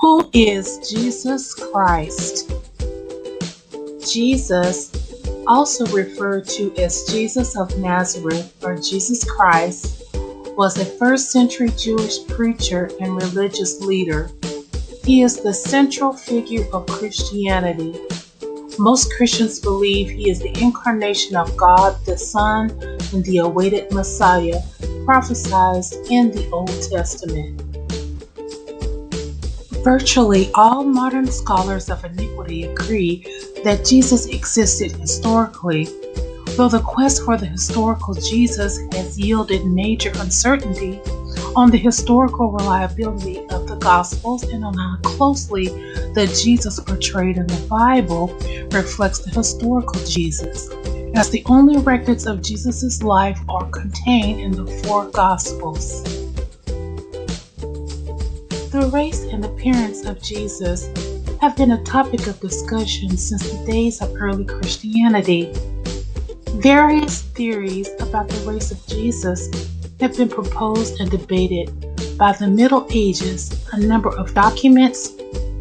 Who is Jesus Christ? Jesus, also referred to as Jesus of Nazareth or Jesus Christ, was a first-century Jewish preacher and religious leader. He is the central figure of Christianity. Most Christians believe he is the incarnation of God the Son and the awaited Messiah prophesied in the Old Testament. Virtually all modern scholars of antiquity agree that Jesus existed historically, though the quest for the historical Jesus has yielded major uncertainty on the historical reliability of the Gospels and on how closely the Jesus portrayed in the Bible reflects the historical Jesus, as the only records of Jesus' life are contained in the four Gospels. The race and appearance of Jesus have been a topic of discussion since the days of early Christianity. Various theories about the race of Jesus have been proposed and debated. By the Middle Ages, a number of documents,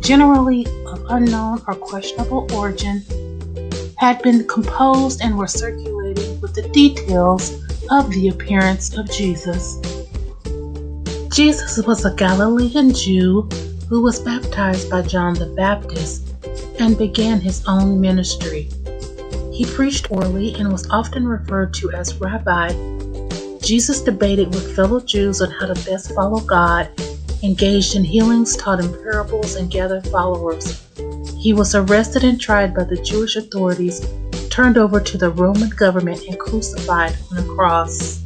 generally of unknown or questionable origin, had been composed and were circulating with the details of the appearance of Jesus. Jesus was a Galilean Jew who was baptized by John the Baptist and began his own ministry. He preached orally and was often referred to as Rabbi. Jesus debated with fellow Jews on how to best follow God, engaged in healings, taught in parables, and gathered followers. He was arrested and tried by the Jewish authorities, turned over to the Roman government, and crucified on a cross.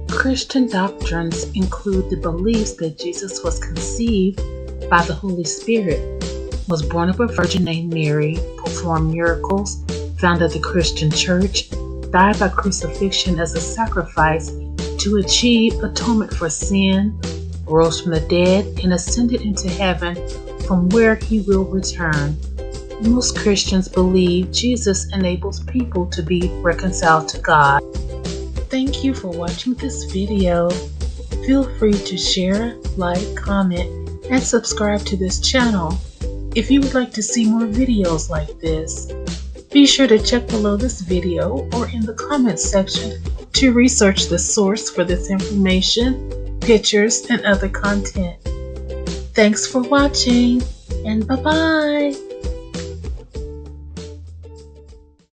Christian doctrines include the beliefs that Jesus was conceived by the Holy Spirit, was born of a virgin named Mary, performed miracles, founded the Christian Church, died by crucifixion as a sacrifice to achieve atonement for sin, rose from the dead, and ascended into heaven, from where he will return. Most Christians believe Jesus enables people to be reconciled to God. Thank you for watching this video. Feel free to share, like, comment, and subscribe to this channel. If you would like to see more videos like this, be sure to check below this video or in the comments section to research the source for this information, pictures, and other content. Thanks for watching, and bye-bye!